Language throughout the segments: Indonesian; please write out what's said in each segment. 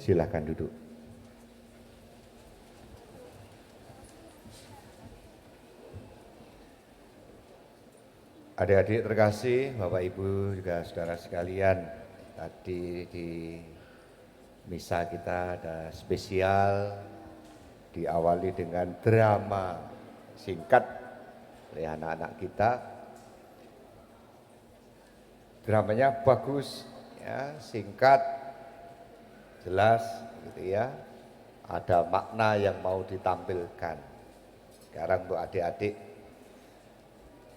Silakan duduk. Adik-adik terkasih, Bapak Ibu juga saudara sekalian, tadi di misa kita ada spesial, diawali dengan drama singkat oleh anak-anak kita. Dramanya bagus, ya, singkat, jelas, gitu ya. Ada makna yang mau ditampilkan. Sekarang untuk adik-adik,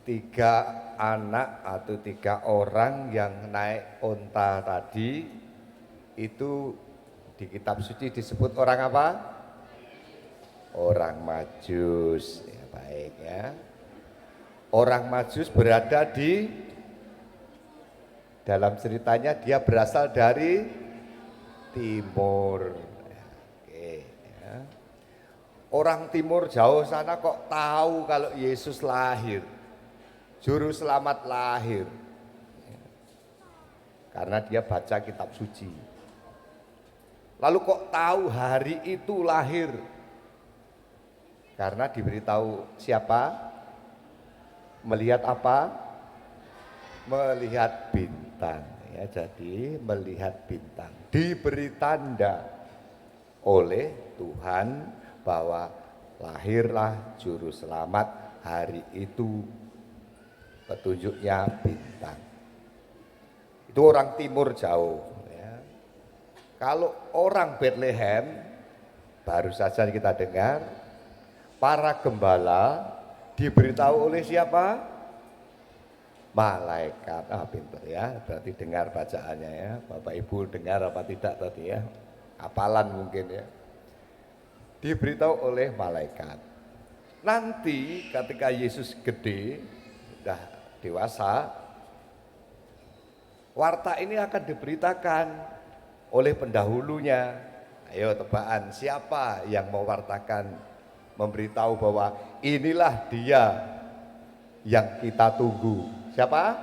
3 anak atau 3 orang yang naik onta tadi itu di kitab suci disebut orang apa? Orang Majus. Ya, baik ya. Orang Majus berada di dalam ceritanya dia berasal dari timur. Oke, ya. Orang timur jauh sana kok tahu kalau Yesus lahir. Juru selamat lahir, karena dia baca kitab suci. Lalu kok tahu hari itu lahir? Karena diberitahu siapa? Melihat apa? Melihat bintang. Ya, jadi melihat bintang. Diberi tanda oleh Tuhan bahwa lahirlah juru selamat hari itu. Petunjuknya bintang. Itu orang timur jauh ya. Kalau orang Bethlehem, baru saja kita dengar, para gembala diberitahu oleh siapa? Malaikat. Pintar ya, berarti dengar bacaannya ya. Bapak Ibu dengar apa tidak tadi ya? Hafalan mungkin ya. Diberitahu oleh malaikat. Nanti ketika Yesus gede, sudah dewasa, warta ini akan diberitakan oleh pendahulunya. Ayo tebakan, siapa yang mewartakan, memberitahu bahwa inilah dia yang kita tunggu. Siapa?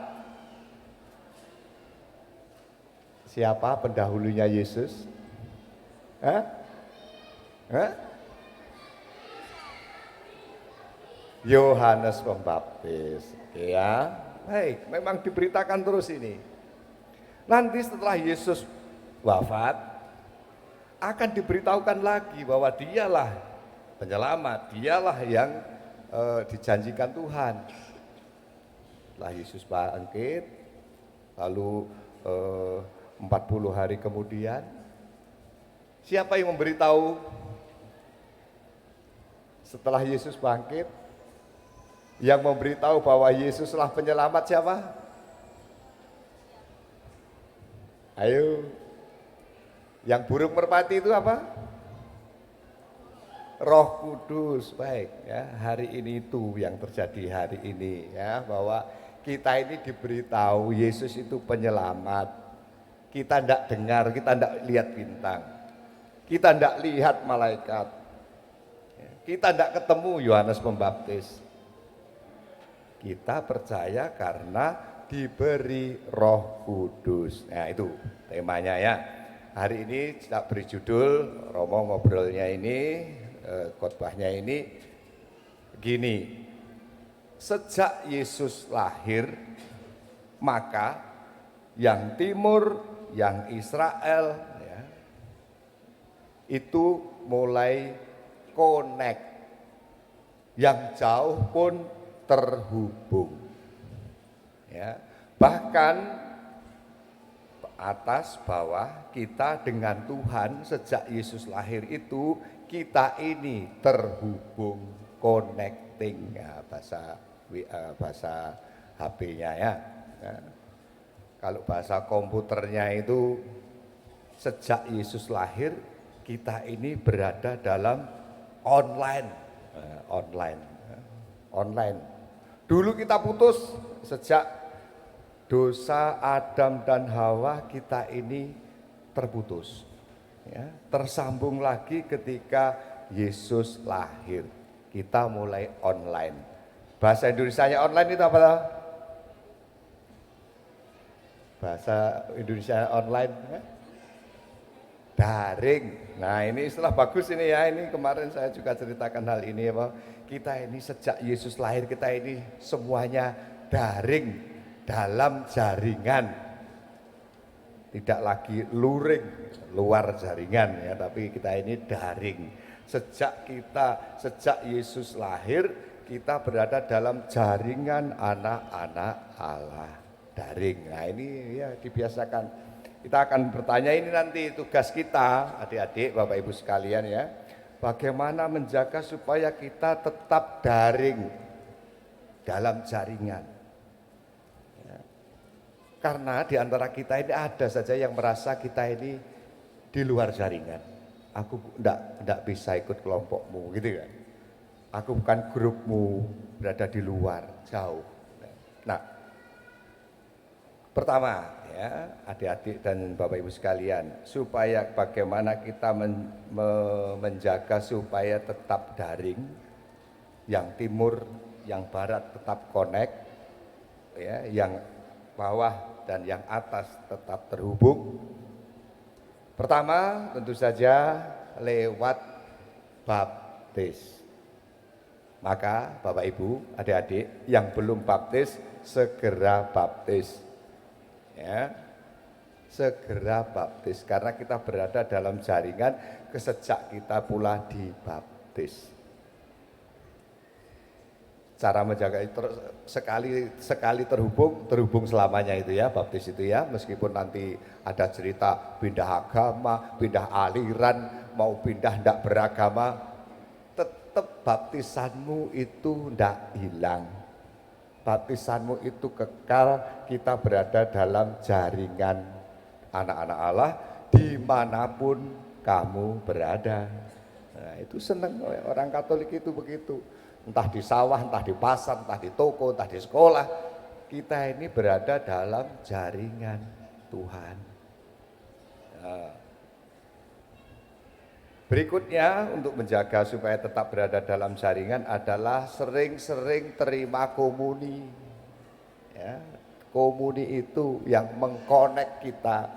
Siapa pendahulunya Yesus? Hah? Hah? Yohanes Pembaptis. Oke ya, baik, memang diberitakan terus ini. Nanti setelah Yesus wafat, akan diberitahukan lagi bahwa dialah penyelamat, dialah yang dijanjikan Tuhan. Setelah Yesus bangkit, lalu 40 hari kemudian, siapa yang memberitahu setelah Yesus bangkit? Yang memberitahu bahwa Yesuslah penyelamat siapa? Ayo. Yang burung merpati itu apa? Roh Kudus. Baik ya, hari ini itu yang terjadi hari ini ya, bahwa kita ini diberitahu Yesus itu penyelamat. Kita tidak dengar, kita tidak lihat bintang. Kita tidak lihat malaikat. Kita tidak ketemu Yohanes Pembaptis. Kita percaya karena diberi Roh Kudus. Nah itu temanya ya. Hari ini kita beri judul, Romo ngobrolnya ini, khotbahnya ini gini. Sejak Yesus lahir, maka yang timur, yang Israel ya, itu mulai connect. Yang jauh pun terhubung ya, bahkan atas bawah kita dengan Tuhan sejak Yesus lahir itu kita ini terhubung, connecting ya, bahasa HP-nya ya. Kalau bahasa komputernya itu sejak Yesus lahir kita ini berada dalam online. Dulu kita putus sejak dosa Adam dan Hawa, kita ini terputus. Ya, tersambung lagi ketika Yesus lahir. Kita mulai online. Bahasa Indonesianya online itu apa? Bahasa Indonesia online daring. Nah ini istilah bagus ini ya, ini kemarin saya juga ceritakan hal ini ya, bahwa kita ini sejak Yesus lahir kita ini semuanya daring dalam jaringan, tidak lagi luring luar jaringan ya, tapi kita ini daring. Sejak Yesus lahir kita berada dalam jaringan anak-anak Allah, daring. Nah ini ya dibiasakan. Kita akan bertanya ini nanti tugas kita adik-adik Bapak Ibu sekalian ya, bagaimana menjaga supaya kita tetap daring dalam jaringan ya. Karena di antara kita ini ada saja yang merasa kita ini di luar jaringan. Aku enggak bisa ikut kelompokmu gitu kan. Aku bukan grupmu, berada di luar, jauh. Nah, pertama ya, adik-adik dan Bapak Ibu sekalian, supaya bagaimana kita menjaga supaya tetap daring, yang timur, yang barat tetap connect, ya, yang bawah dan yang atas tetap terhubung. Pertama tentu saja lewat baptis. Maka Bapak Ibu, adik-adik yang belum baptis segera baptis. Ya. Segera baptis karena kita berada dalam jaringan sejak kita pula dibaptis. Cara menjaga itu sekali terhubung selamanya itu ya, baptis itu ya, meskipun nanti ada cerita pindah agama, pindah aliran, mau pindah ndak beragama, tetap baptisanmu itu ndak hilang. Baptisanmu itu kekal, kita berada dalam jaringan anak-anak Allah dimanapun kamu berada. Nah, itu senang orang Katolik itu begitu. Entah di sawah, entah di pasar, entah di toko, entah di sekolah, kita ini berada dalam jaringan Tuhan. Nah, berikutnya untuk menjaga supaya tetap berada dalam jaringan adalah sering-sering terima komuni. Ya, komuni itu yang mengkonek kita,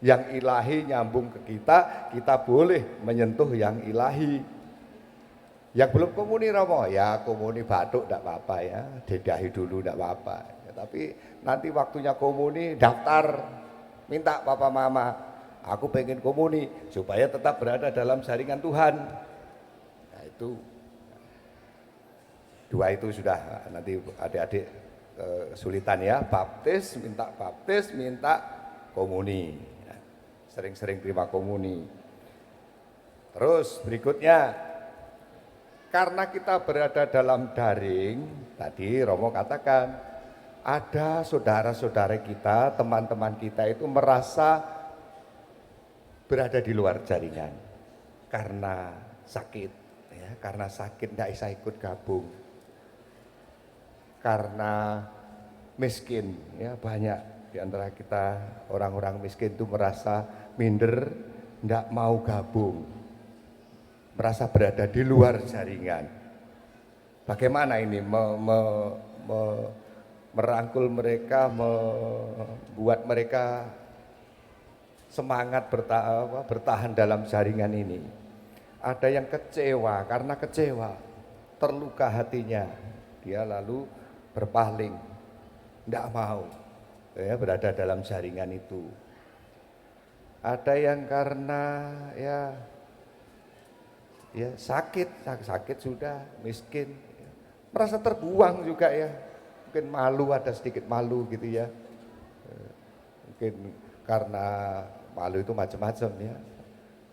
yang ilahi nyambung ke kita, kita boleh menyentuh yang ilahi. Yang belum komuni Romo, ya komuni batuk tidak apa-apa ya, dedahi dulu tidak apa-apa. Ya, tapi nanti waktunya komuni daftar, minta papa mama, aku pengen komuni supaya tetap berada dalam jaringan Tuhan. Nah itu, dua itu sudah nanti adik-adik kesulitan ya, baptis, minta komuni. Ya, sering-sering terima komuni. Terus berikutnya, karena kita berada dalam daring, tadi Romo katakan, ada saudara-saudara kita, teman-teman kita itu merasa berada di luar jaringan karena sakit, ya, karena sakit tidak bisa ikut gabung, karena miskin, ya banyak di antara kita orang-orang miskin itu merasa minder, tidak mau gabung, merasa berada di luar jaringan. Bagaimana ini merangkul mereka, membuat mereka semangat bertahan dalam jaringan ini. Ada yang kecewa, karena kecewa, terluka hatinya, dia lalu berpaling, tidak mau ya, berada dalam jaringan itu. Ada yang karena ya sakit sudah, miskin, merasa terbuang juga ya, mungkin malu, ada sedikit malu gitu ya, mungkin karena malu itu macam-macam ya,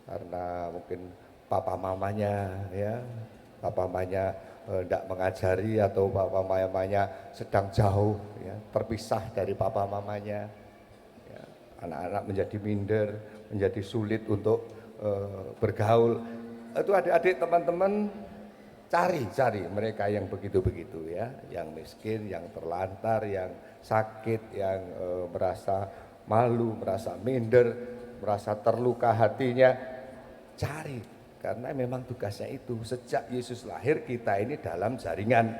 karena mungkin papa mamanya tidak mengajari, atau papa mamanya sedang jauh ya, terpisah dari papa mamanya ya, anak-anak menjadi minder, menjadi sulit untuk bergaul. Itu adik-adik teman-teman cari mereka yang begitu-begitu ya, yang miskin, yang terlantar, yang sakit, yang merasa malu, merasa minder, merasa terluka hatinya, cari, karena memang tugasnya itu. Sejak Yesus lahir kita ini dalam jaringan.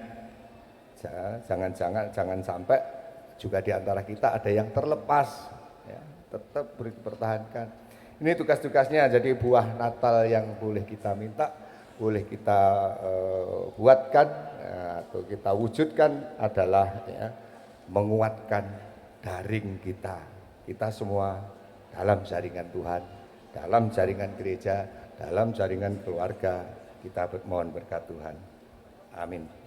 Jangan sampai juga di antara kita ada yang terlepas ya, tetap dipertahankan. Ini tugas-tugasnya, jadi buah Natal yang boleh kita minta, boleh kita buatkan atau kita wujudkan adalah ya, menguatkan daring kita. Kita semua dalam jaringan Tuhan, dalam jaringan gereja, dalam jaringan keluarga, kita mohon berkat Tuhan. Amin.